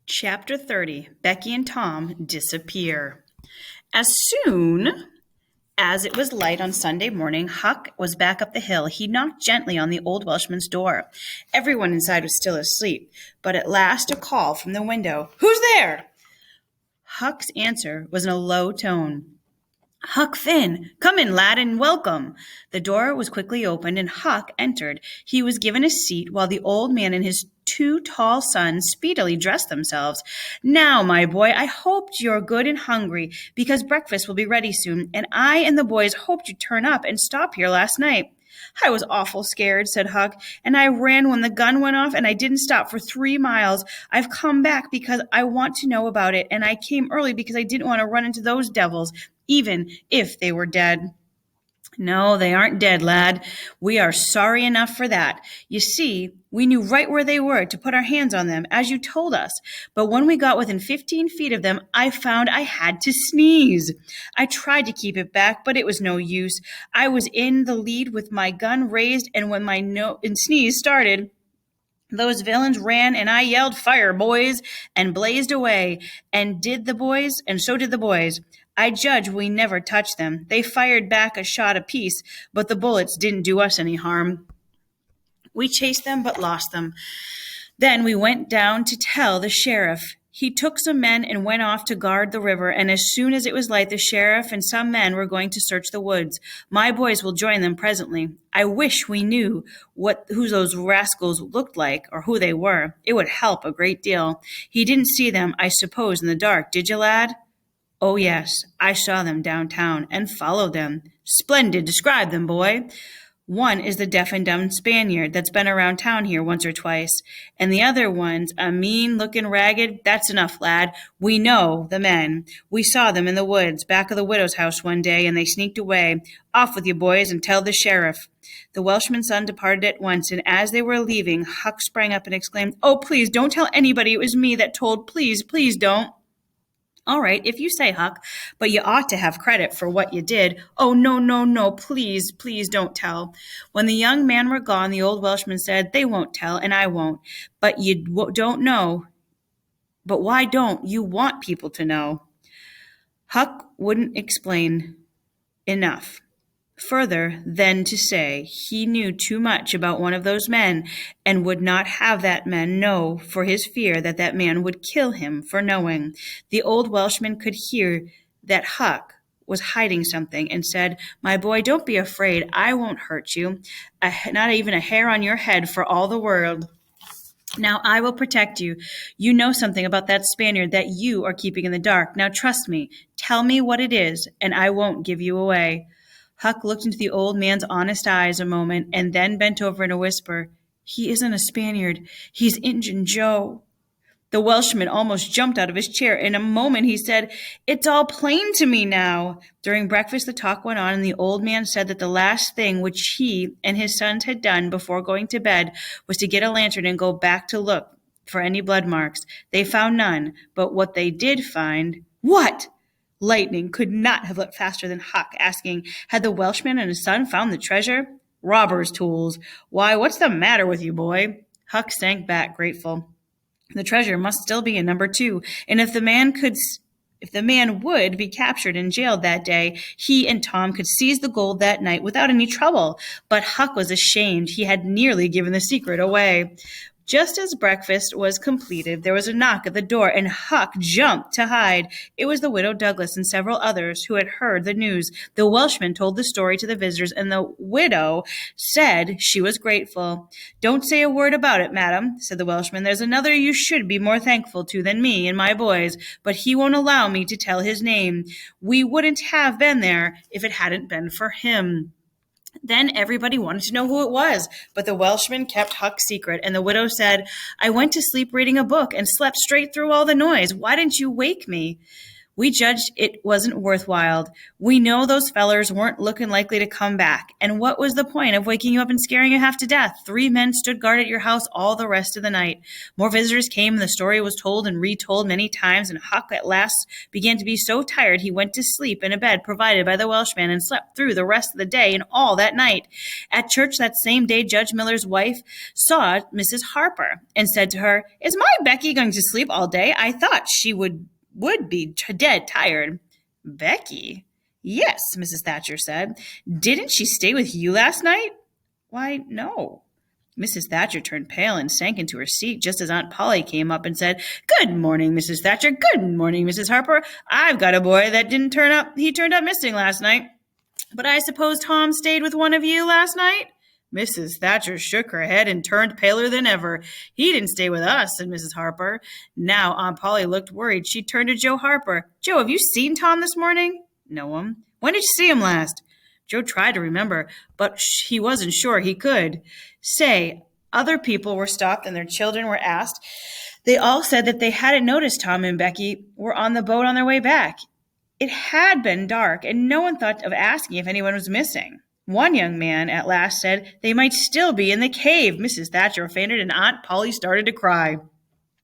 Chapter 30. Becky and Tom disappear. As soon as it was light on Sunday morning, Huck was back up the hill. He knocked gently on the old Welshman's door. Everyone inside was still asleep, but at last a call from the window. "Who's there?" Huck's answer was in a low tone. "Huck Finn, come in, lad, and welcome." The door was quickly opened, and Huck entered. He was given a seat while the old man and his two tall sons speedily dressed themselves. "Now, my boy, I hoped you're good and hungry, because breakfast will be ready soon, and I and the boys hoped you'd turn up and stop here last night." "I was awful scared," said Huck, "and I ran when the gun went off, and I didn't stop for 3 miles. I've come back because I want to know about it, and I came early because I didn't want to run into those devils, even if they were dead." "No, they aren't dead, lad. We are sorry enough for that. You see, we knew right where they were to put our hands on them, as you told us. But when we got within 15 feet of them, I found I had to sneeze. I tried to keep it back, but it was no use. I was in the lead with my gun raised, and when my sneeze started, those villains ran, and I yelled, 'Fire, boys!' and blazed away. And so did the boys. I judge we never touched them. They fired back a shot apiece, but the bullets didn't do us any harm. We chased them, but lost them. Then we went down to tell the sheriff. He took some men and went off to guard the river, and as soon as it was light, the sheriff and some men were going to search the woods. My boys will join them presently. I wish we knew who those rascals looked like or who they were. It would help a great deal. He didn't see them, I suppose, in the dark, did you, lad?" "Oh, yes, I saw them downtown and followed them." "Splendid. Describe them, boy." "One is the deaf and dumb Spaniard that's been around town here once or twice, and the other one's a mean-looking ragged—" "That's enough, lad. We know the men. We saw them in the woods back of the widow's house one day, and they sneaked away. Off with you, boys, and tell the sheriff." The Welshman's son departed at once, and as they were leaving, Huck sprang up and exclaimed, "Oh, please don't tell anybody it was me that told. Please, please don't." "All right, if you say, Huck, but you ought to have credit for what you did." "Oh, no, no, no, please, please don't tell." When the young men were gone, the old Welshman said, "They won't tell, and I won't. But you don't know. But why don't you want people to know?" Huck wouldn't explain enough further than to say he knew too much about one of those men and would not have that man know for his fear that that man would kill him for knowing. The old Welshman could hear that Huck was hiding something and said, "My boy, don't be afraid. I won't hurt you. Not even a hair on your head for all the world. Now I will protect you. You know something about that Spaniard that you are keeping in the dark. Now trust me. Tell me what it is, and I won't give you away." Huck looked into the old man's honest eyes a moment and then bent over in a whisper. "He isn't a Spaniard. He's Injun Joe." The Welshman almost jumped out of his chair. In a moment he said, "It's all plain to me now." During breakfast the talk went on, and the old man said that the last thing which he and his sons had done before going to bed was to get a lantern and go back to look for any blood marks. They found none, but what they did find— "What?" Lightning could not have leapt faster than Huck, asking, had the Welshman and his son found the treasure? "Robbers' tools. Why, what's the matter with you, boy?" Huck sank back, grateful. The treasure must still be in number 2, and if the man would be captured and jailed that day, he and Tom could seize the gold that night without any trouble. But Huck was ashamed. He had nearly given the secret away. Just as breakfast was completed, there was a knock at the door, and Huck jumped to hide. It was the widow Douglas and several others who had heard the news. The Welshman told the story to the visitors, and the widow said she was grateful. "Don't say a word about it, madam," said the Welshman. "There's another you should be more thankful to than me and my boys, but he won't allow me to tell his name. We wouldn't have been there if it hadn't been for him." Then everybody wanted to know who it was, but the Welshman kept Huck's secret, and the widow said, "I went to sleep reading a book and slept straight through all the noise. Why didn't you wake me?" We judged it wasn't worthwhile. We know those fellers weren't looking likely to come back. And what was the point of waking you up and scaring you half to death? 3 men stood guard at your house all the rest of the night. More visitors came, and the story was told and retold many times, and Huck at last began to be so tired he went to sleep in a bed provided by the Welshman and slept through the rest of the day and all that night. At church that same day, Judge Miller's wife saw Mrs. Harper and said to her, "Is my Becky going to sleep all day? I thought she would be dead tired." "Becky?" "Yes," Mrs. Thatcher said. "Didn't she stay with you last night?" "Why, no." Mrs. Thatcher turned pale and sank into her seat just as Aunt Polly came up and said, "Good morning, Mrs. Thatcher. Good morning, Mrs. Harper. I've got a boy that didn't turn up. He turned up missing last night. But I suppose Tom stayed with one of you last night?" Mrs. Thatcher shook her head and turned paler than ever. "He didn't stay with us," said Mrs. Harper. Now Aunt Polly looked worried. She turned to Joe Harper. "Joe, have you seen Tom this morning?" "No, When did you see him last?" Joe tried to remember, but he wasn't sure he could. Say, other people were stopped and their children were asked. They all said that they hadn't noticed Tom and Becky were on the boat on their way back. It had been dark, and no one thought of asking if anyone was missing. One young man at last said they might still be in the cave. Mrs. Thatcher fainted, and Aunt Polly started to cry.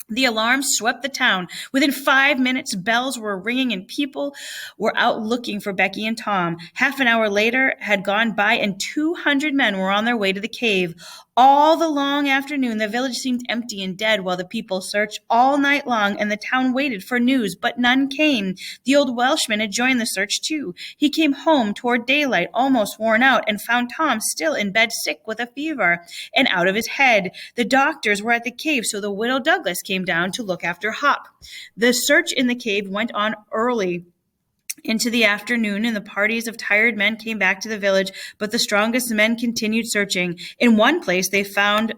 The alarm swept the town. Within 5 minutes, bells were ringing and people were out looking for Becky and Tom. Half an hour later had gone by and 200 men were on their way to the cave. All the long afternoon, the village seemed empty and dead while the people searched all night long, and the town waited for news, but none came. The old Welshman had joined the search too. He came home toward daylight, almost worn out, and found Tom still in bed sick with a fever and out of his head. The doctors were at the cave, so the widow Douglas came down to look after Huck. The search in the cave went on early into the afternoon, and the parties of tired men came back to the village, but the strongest men continued searching. In one place, they found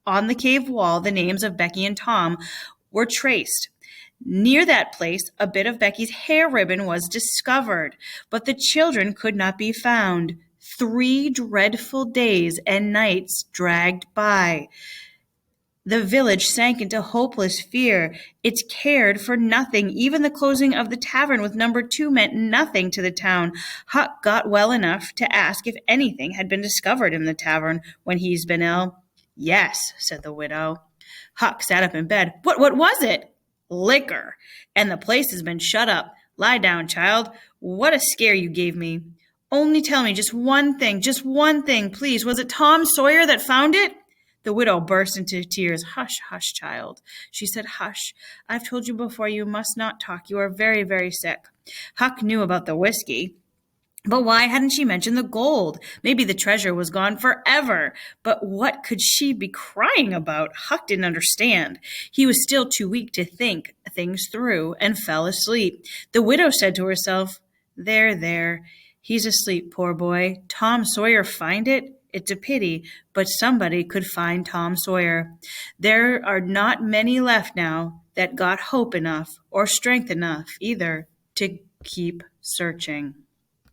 on the cave wall the names of Becky and Tom were traced. Near that place, a bit of Becky's hair ribbon was discovered, but the children could not be found. 3 dreadful days and nights dragged by. The village sank into hopeless fear. It cared for nothing. Even the closing of the tavern with number 2 meant nothing to the town. Huck got well enough to ask if anything had been discovered in the tavern when he's been ill. "Yes," said the widow. Huck sat up in bed. What was it?" "Liquor. And the place has been shut up. Lie down, child. What a scare you gave me." "Only tell me just one thing, please. Was it Tom Sawyer that found it?" The widow burst into tears. "Hush, hush, child," she said. "Hush. I've told you before you must not talk. You are very, very sick." Huck knew about the whiskey. But why hadn't she mentioned the gold? Maybe the treasure was gone forever. But what could she be crying about? Huck didn't understand. He was still too weak to think things through and fell asleep. The widow said to herself, There. He's asleep, poor boy. Tom Sawyer find it? It's a pity, but somebody could find Tom Sawyer. There are not many left now that got hope enough or strength enough either to keep searching."